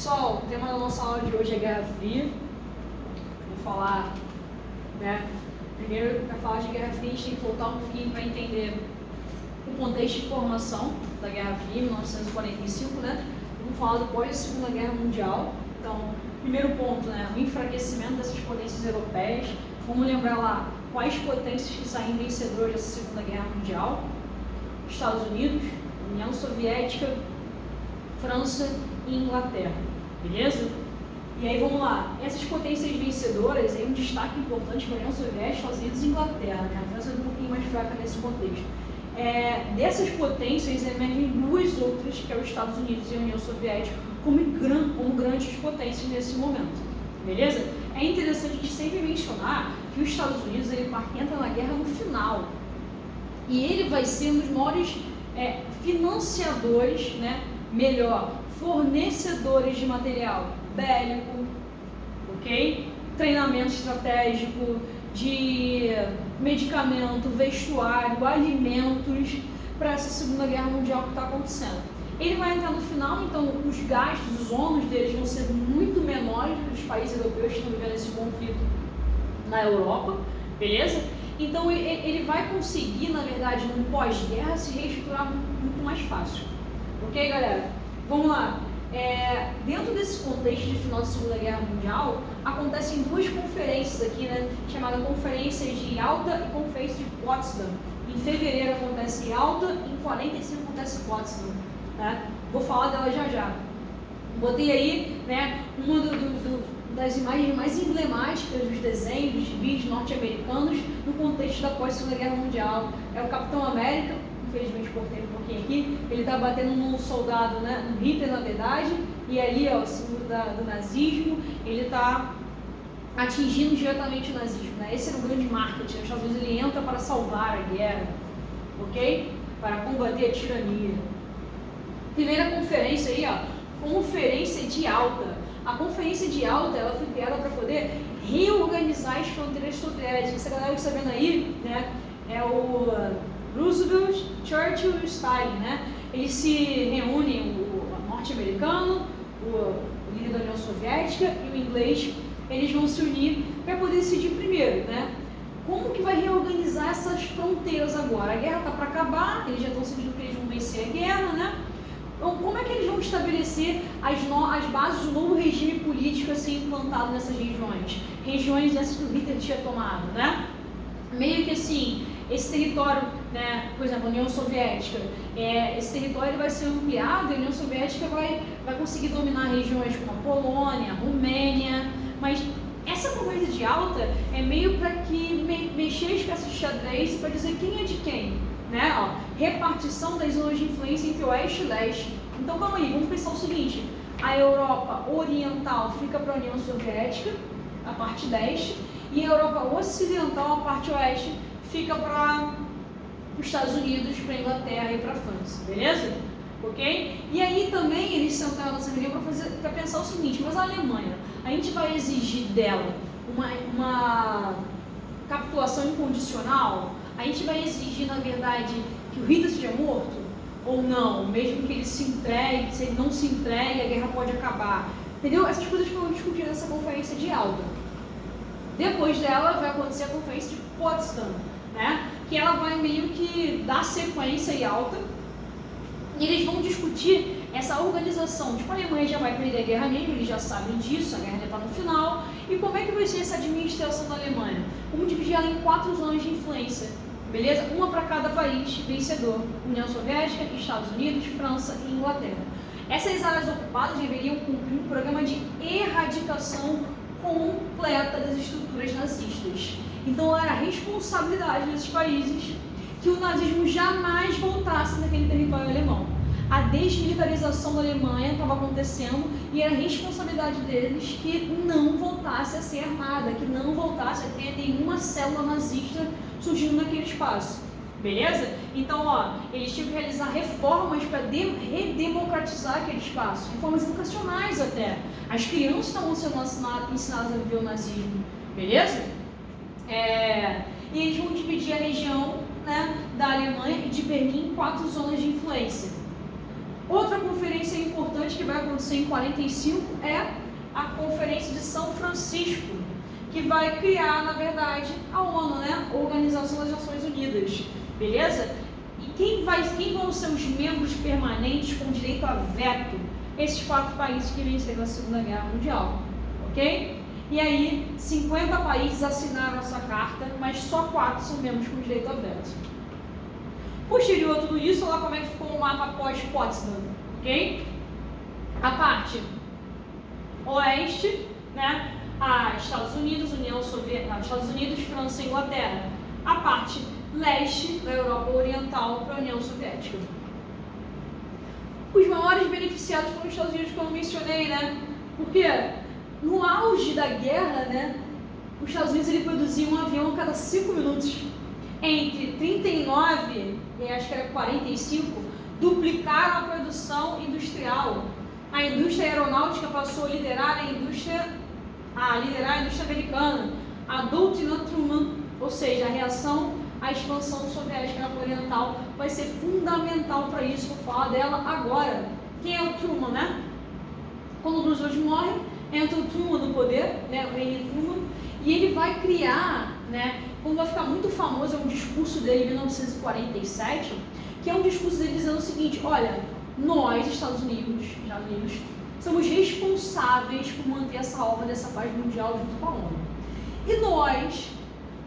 Pessoal, o tema da nossa aula de hoje é Guerra Fria. Vou falar, primeiro, para falar de Guerra Fria, a gente tem que voltar um pouquinho para entender o contexto de formação da Guerra Fria, 1945, Vamos falar do pós-Segunda Guerra Mundial. Então, primeiro ponto, o enfraquecimento dessas potências europeias. Vamos lembrar lá quais potências que saíram vencedoras dessa Segunda Guerra Mundial: Estados Unidos, União Soviética, França e Inglaterra, beleza? E aí vamos lá, essas potências vencedoras, aí um destaque importante para a União Soviética, Estados Unidos e Inglaterra, A França é um pouquinho mais fraca nesse contexto. Dessas potências emergem duas outras, que é os Estados Unidos e a União Soviética, como grandes potências nesse momento, beleza? É interessante a gente sempre mencionar que os Estados Unidos ele entra na guerra no final, e ele vai ser um dos maiores financiadores, fornecedores de material bélico, ok? Treinamento estratégico, de medicamento, vestuário, alimentos para essa Segunda Guerra Mundial que está acontecendo. Ele vai entrar no final, então os gastos, os ônus deles vão ser muito menores do que os países europeus que estão vivendo esse conflito na Europa, beleza? Então ele vai conseguir, na verdade, no pós-guerra, se reestruturar muito mais fácil. Ok, galera? Vamos lá. Dentro desse contexto de final da Segunda Guerra Mundial, acontecem duas conferências aqui, chamada Conferência de Yalta e Conferência de Potsdam. Em fevereiro acontece Yalta, em 45 acontece Potsdam. Vou falar dela já. Botei aí, uma das imagens mais emblemáticas dos desenhos, dos gibis norte-americanos no contexto da pós-Segunda Guerra Mundial. É o Capitão América. Infelizmente cortei um pouquinho aqui, ele está batendo num soldado, no Hitler na verdade, e ali, o símbolo do nazismo, ele está atingindo diretamente o nazismo, Esse era o grande marketing, os Estados Unidos ele entra para salvar a guerra, ok? Para combater a tirania. Primeira conferência aí, Conferência de Yalta. A Conferência de Yalta, ela foi criada para poder reorganizar as fronteiras soviéticas. Essa galera que está vendo aí, é o Roosevelt, Churchill e Stalin, Eles se reúnem, o norte-americano, o líder da União Soviética e o inglês, eles vão se unir para poder decidir primeiro, como que vai reorganizar essas fronteiras agora? A guerra está para acabar, eles já estão sentindo que eles vão vencer a guerra, Então, como é que eles vão estabelecer as bases do novo regime político a ser implantado nessas regiões? Regiões essas que o Hitler tinha tomado, Meio que assim, esse território, por exemplo, a União Soviética, esse território vai ser ampliado e a União Soviética vai conseguir dominar regiões como a Polônia, a Romênia, mas essa conversa de Yalta é meio para que mexer as peças de xadrez para dizer quem é de quem, repartição das zonas de influência entre Oeste e Leste. Então, calma aí, vamos pensar o seguinte: a Europa Oriental fica para a União Soviética, a parte leste, e a Europa Ocidental, a parte oeste, fica para os Estados Unidos, para a Inglaterra e para a França, beleza? Ok? E aí também eles sentaram nessa reunião para pensar o seguinte: mas a Alemanha, a gente vai exigir dela uma capitulação incondicional? A gente vai exigir, na verdade, que o Hitler seja morto? Ou não? Mesmo que ele se entregue, se ele não se entregue, a guerra pode acabar. Entendeu? Essas coisas foram discutidas nessa conferência de Yalta. Depois dela vai acontecer a conferência de Potsdam, que ela vai meio que dar sequência em Yalta, e eles vão discutir essa organização. Tipo, a Alemanha já vai perder a guerra mesmo, eles já sabem disso, a guerra já está no final, e como é que vai ser essa administração da Alemanha? Vamos dividir ela em 4 zonas de influência, beleza? Uma para cada país vencedor: União Soviética, Estados Unidos, França e Inglaterra. Essas áreas ocupadas deveriam cumprir um programa de erradicação completa das estruturas nazistas. Então era a responsabilidade desses países que o nazismo jamais voltasse naquele território alemão. A desmilitarização da Alemanha estava acontecendo e era a responsabilidade deles que não voltasse a ser armada, que não voltasse a ter nenhuma célula nazista surgindo naquele espaço. Beleza? Então, eles tinham que realizar reformas para redemocratizar aquele espaço, reformas educacionais até. As crianças estavam sendo ensinadas a viver o nazismo, beleza? E eles vão dividir a região da Alemanha e de Berlim em 4 zonas de influência. Outra conferência importante importante que vai acontecer em 45 é a Conferência de São Francisco, que vai criar, na verdade, a ONU, né? Organização das Nações Unidas, beleza? E quem vão ser os membros permanentes com direito a veto? Esses 4 países que venceram a Segunda Guerra Mundial, ok? E aí, 50 países assinaram essa carta, mas só 4 são membros com direito a veto. Posterior a tudo isso, olha lá como é que ficou o mapa pós-Potsdam, ok? A parte oeste, né? Estados Unidos, União Soviética, Estados Unidos, França e Inglaterra. A parte leste da Europa Oriental para a União Soviética. Os maiores beneficiados foram os Estados Unidos, como eu mencionei, né? Porque no auge da guerra, né, os Estados Unidos ele produzia um avião a cada 5 minutos. Entre 39 e acho que era 45, duplicaram a produção industrial. A indústria aeronáutica passou a liderar a indústria americana. A doutrina Truman, ou seja, a reação à expansão soviética na Oriental, vai ser fundamental para isso. Vou falar dela agora. Quem é o Truman, né? Quando o Roosevelt morre, entra o Truman no poder, né? O Henry Truman, e ele vai criar, né? Quando vai ficar muito famoso, é um discurso dele em 1947, que é um discurso dele dizendo o seguinte: olha, nós, Estados Unidos, somos responsáveis por manter essa obra dessa paz mundial junto com a ONU. E nós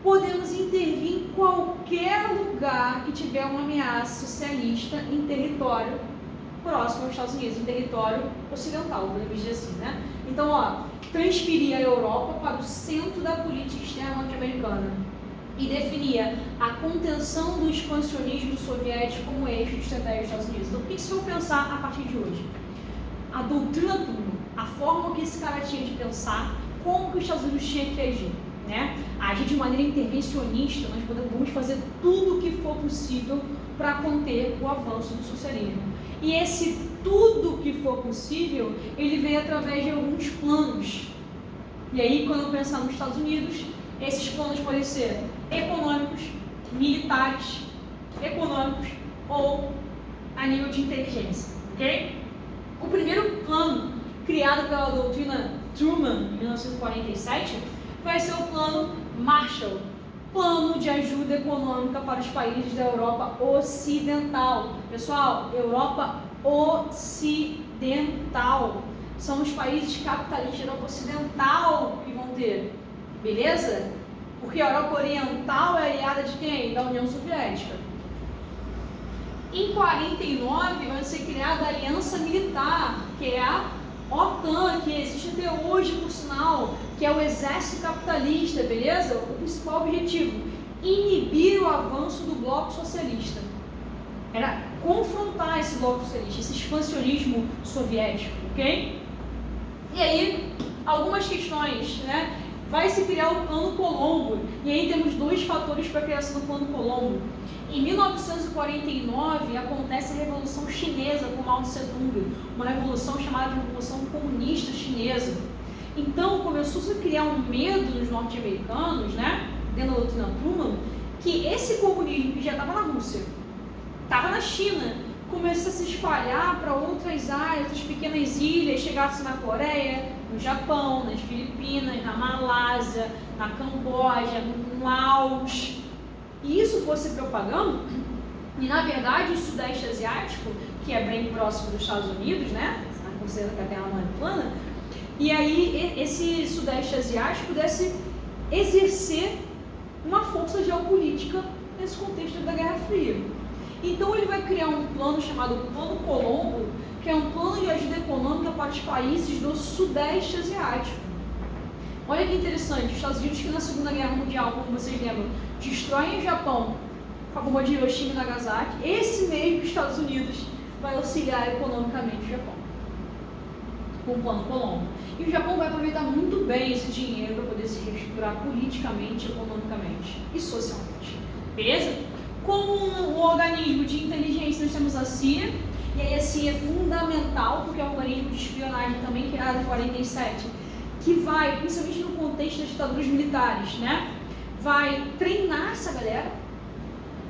podemos intervir em qualquer lugar que tiver uma ameaça socialista em território próximo aos Estados Unidos, em território ocidental, podemos dizer assim, né? Então, ó, transferia a Europa para o centro da política externa norte-americana e definia a contenção do expansionismo soviético como eixo de estratégia dos Estados Unidos. Então, o que vocês vão pensar a partir de hoje? A doutrina Truman, a forma que esse cara tinha de pensar, como que os Estados Unidos tinha que agir, né? Agir de maneira intervencionista, nós podemos fazer tudo o que for possível para conter o avanço do socialismo. E esse tudo que for possível, ele veio através de alguns planos. E aí, quando eu pensar nos Estados Unidos, esses planos podem ser econômicos, militares, ou a nível de inteligência, ok? O primeiro plano criado pela doutrina Truman, em 1947, vai ser o plano Marshall, plano de ajuda econômica para os países da Europa Ocidental. Pessoal, Europa Ocidental. São os países capitalistas da Europa Ocidental que vão ter, beleza? Porque a Europa Oriental é aliada de quem? Da União Soviética. Em 49 vai ser criada a Aliança Militar, que é a OTAN, que existe até hoje, por sinal, que é o exército capitalista, beleza? O principal objetivo, inibir o avanço do bloco socialista. Era confrontar esse bloco socialista, esse expansionismo soviético, ok? E aí, algumas questões, né? Vai se criar o Plano Colombo, e aí temos 2 fatores para a criação do Plano Colombo. Em 1949, acontece a Revolução Chinesa com Mao Tse-tung, uma revolução chamada de Revolução Comunista Chinesa. Então, começou a criar um medo nos norte-americanos, né, dentro da doutrina Truman, que esse comunismo que já estava na Rússia, estava na China, começou a se espalhar para outras áreas, outras pequenas ilhas, chegasse na Coreia, no Japão, nas Filipinas, na Malásia, na Camboja, no Laos. E isso fosse propagando, e na verdade o Sudeste Asiático, que é bem próximo dos Estados Unidos, né, considerando que a Terra não é plana, e aí esse Sudeste Asiático pudesse exercer uma força geopolítica nesse contexto da Guerra Fria. Então ele vai criar um plano chamado Plano Colombo, que é um plano de ajuda econômica para os países do Sudeste Asiático. Olha que interessante, os Estados Unidos, que na Segunda Guerra Mundial, como vocês lembram, destroem o Japão com a bomba de Hiroshima e Nagasaki, esse mesmo Estados Unidos vai auxiliar economicamente o Japão com o Plano Colombo. E o Japão vai aproveitar muito bem esse dinheiro para poder se reestruturar politicamente, economicamente e socialmente. Beleza? Como um organismo de inteligência, nós temos a CIA, e aí a CIA é fundamental, porque é um organismo de espionagem também criado em 47, que vai, principalmente no contexto das ditaduras militares, né, vai treinar essa galera.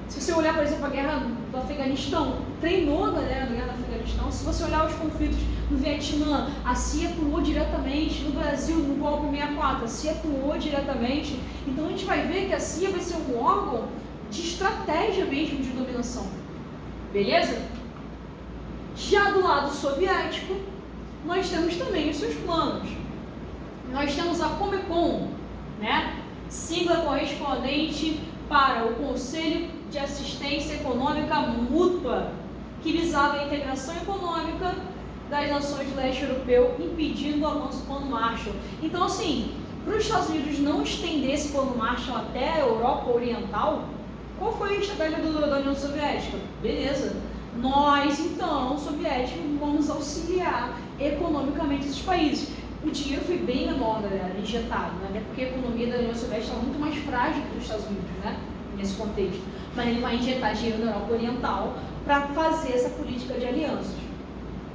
Se você olhar, por exemplo, a guerra do Afeganistão, treinou a galera da guerra do Afeganistão Afeganistão. Se você olhar os conflitos no Vietnã, a CIA atuou diretamente. No Brasil, no golpe 64, a CIA atuou diretamente. Então a gente vai ver que a CIA vai ser um órgão de estratégia mesmo de dominação. Beleza? Já do lado soviético, nós temos também os seus planos. Nós temos a Comecon, né? Sigla correspondente para o Conselho de Assistência Econômica Mútua, que visava a integração econômica das nações do leste europeu, impedindo o avanço do Plano Marshall. Então, assim, para os Estados Unidos não estender esse Plano Marshall até a Europa Oriental, qual foi a estratégia da União Soviética? Beleza, nós, então, soviéticos, vamos auxiliar economicamente esses países. O dinheiro foi bem menor, galera, injetado, né? Até porque a economia da União Soviética estava muito mais frágil que dos Estados Unidos, né? Nesse contexto. Mas ele vai injetar dinheiro na Europa Oriental para fazer essa política de alianças.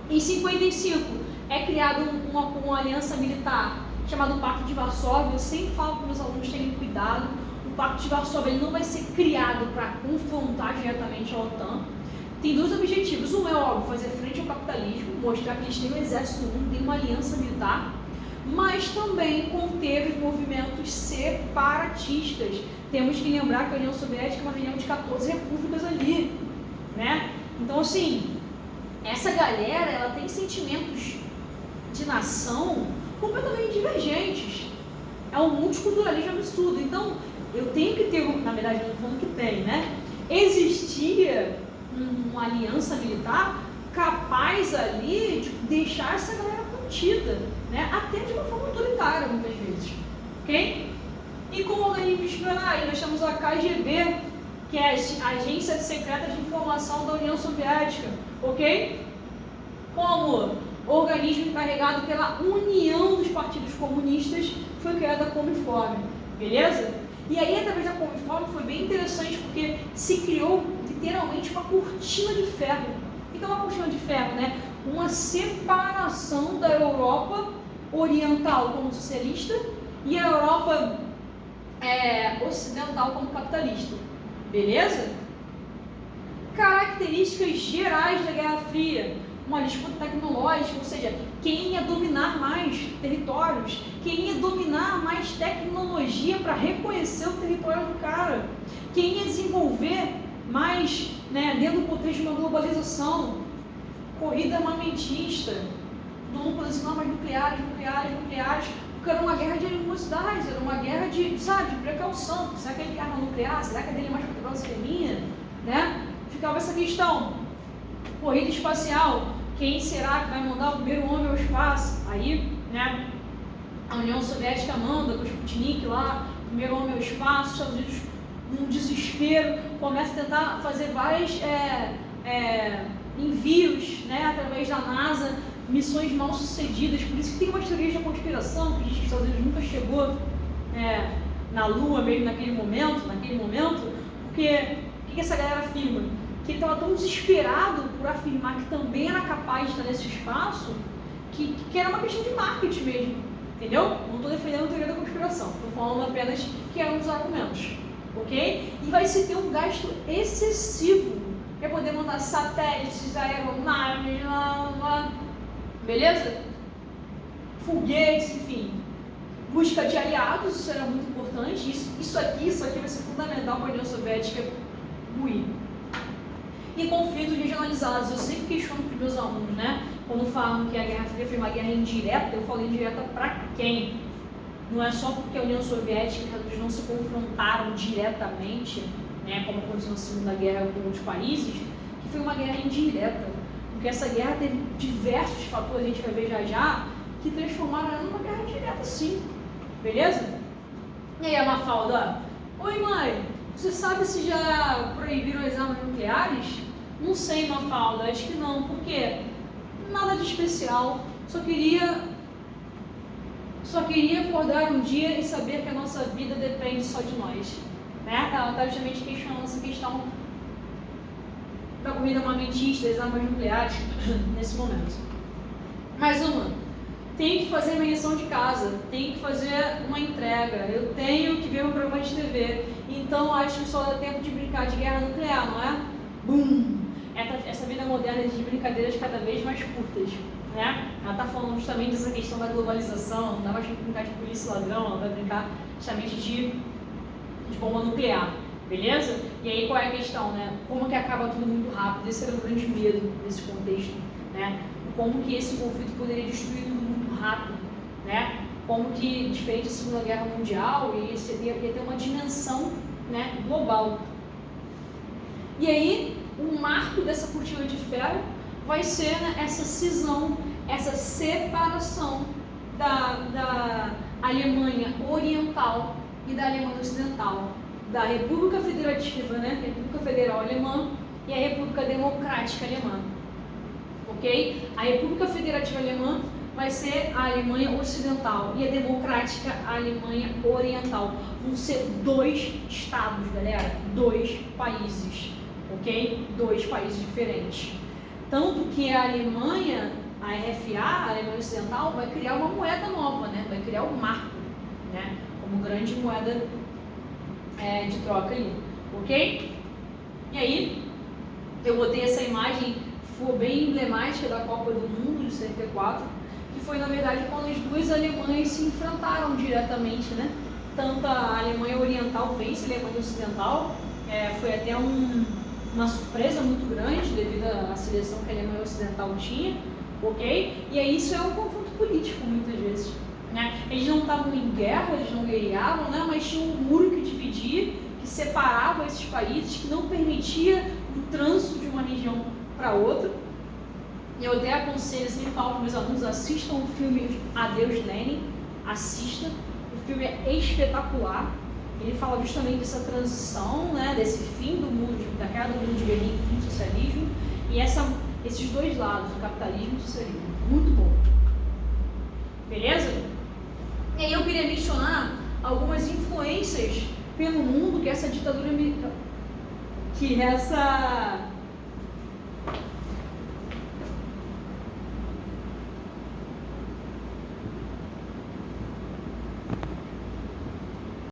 Em 55, é criada uma aliança militar chamada Pacto de Varsóvia. Eu sempre falo para os meus alunos terem cuidado. O Pacto de Varsóvia ele não vai ser criado para confrontar diretamente a OTAN. Tem dois objetivos. Um é, óbvio, fazer frente ao capitalismo, mostrar que eles têm um exército único, tem uma aliança militar, mas também conter os movimentos separatistas. Temos que lembrar que a União Soviética é uma reunião de 14 repúblicas ali, né? Então, assim, essa galera, ela tem sentimentos de nação completamente divergentes. É um multiculturalismo absurdo. Então, eu tenho que ter, na verdade, não estou falando que tem, né? Existia uma aliança militar capaz ali de deixar essa galera contida, né? Até de uma forma autoritária, muitas vezes, ok? E como organismo de espionagem, nós temos a KGB, que é a Agência Secreta de Informação da União Soviética, ok? Como organismo encarregado pela União dos Partidos Comunistas, foi criada a Comiform, beleza? E aí, através da Comiform, foi bem interessante, porque se criou literalmente uma cortina de ferro. O que é uma cortina de ferro, né? Uma separação da Europa Oriental como socialista e a Europa ocidental como capitalista. Beleza? Características gerais da Guerra Fria. Uma disputa tecnológica, ou seja, quem ia dominar mais territórios, quem ia dominar mais tecnologia para reconhecer o território do cara, quem ia desenvolver mais, né, dentro do contexto de uma globalização, corrida armamentista, não produzindo armas nucleares, porque era uma guerra de animosidades, era uma guerra de, sabe, de precaução. Será que ele tem arma nuclear? Será que a dele é mais poderosa que a minha? Né? Ficava essa questão. Corrida espacial, quem será que vai mandar o primeiro homem ao espaço? Aí, né, a União Soviética manda com o Sputnik lá, o primeiro homem ao espaço, os Estados Unidos, num desespero, começa a tentar fazer vários envios, né, através da NASA, missões mal sucedidas. Por isso que tem umas teorias da conspiração que diz que os Estados Unidos nunca chegou na Lua mesmo naquele momento, porque o que essa galera afirma? Que ele estava tão desesperado por afirmar que também era capaz de estar nesse espaço, que era uma questão de marketing mesmo, entendeu? Não estou defendendo a teoria da conspiração, estou falando apenas que é um dos argumentos, ok? E vai se ter um gasto excessivo para poder mandar satélites, aeronaves, beleza? Foguetes, enfim. Busca de aliados, isso era muito importante, isso aqui vai ser fundamental para a União Soviética ruir. E conflitos regionalizados. Eu sempre questiono para os meus alunos, né? Quando falam que a Guerra Fria foi uma guerra indireta, eu falo indireta para quem? Não é só porque a União Soviética e os Estados Unidos não se confrontaram diretamente, né, como aconteceu na Segunda Guerra com outros países, que foi uma guerra indireta. Porque essa guerra teve diversos fatores, a gente vai ver já, que transformaram ela numa guerra direta, sim. Beleza? E aí a Mafalda, oi mãe, você sabe se já proibiram as armas nucleares? Não sei, Mafalda, acho que não, porque nada de especial, só queria acordar um dia e saber que a nossa vida depende só de nós, né? Ela está justamente questionando essa questão da corrida armamentista, das armas nucleares, nesse momento. Mais uma, tenho que fazer minha lição de casa, tenho que fazer uma entrega, eu tenho que ver um programa de TV, então acho que só dá tempo de brincar de guerra nuclear, não é? Bum! essa vida moderna de brincadeiras cada vez mais curtas, né? Ela está falando justamente dessa questão da globalização, não dá mais para brincar de polícia e ladrão, ela vai brincar justamente de bomba nuclear, beleza? E aí qual é a questão, né? Como que acaba tudo muito rápido? Esse era o grande medo desse contexto, né? Como que esse conflito poderia destruir tudo muito rápido, né? Como que, diferente da Segunda Guerra Mundial, isso ia ter uma dimensão, né, global. E aí, o marco dessa cortina de ferro vai ser, né, essa cisão, essa separação da Alemanha Oriental e da Alemanha Ocidental, da República Federativa, né, República Federal Alemã e a República Democrática Alemã, ok? A República Federativa Alemã vai ser a Alemanha Ocidental e a Democrática a Alemanha Oriental. Vão ser 2 estados, galera, 2 países, ok? 2 países diferentes. Tanto que a Alemanha, a RFA, a Alemanha Ocidental, vai criar uma moeda nova, né? Vai criar o marco, né? Como grande moeda de troca ali, ok? E aí, eu botei essa imagem, foi bem emblemática da Copa do Mundo de 74, que foi, na verdade, quando as duas Alemanhas se enfrentaram diretamente, né? Tanto a Alemanha Oriental vence a Alemanha Ocidental, foi até uma surpresa muito grande devido à seleção que a Alemanha Ocidental tinha, ok? E aí isso é um conflito político muitas vezes, né? Eles não estavam em guerra, eles não guerreavam, né? Mas tinha um muro que dividia, que separava esses países, que não permitia o trânsito de uma região para outra. E eu até aconselho, sempre falo para meus alunos, assistam o filme Adeus Lenin, assista, o filme é espetacular, ele fala justamente dessa transição, né, desse fim do mundo, da queda do mundo de Berlim, fim do socialismo, e esses 2 lados, o capitalismo e o socialismo, muito bom, beleza? E aí eu queria mencionar algumas influências pelo mundo que essa ditadura militar, que essa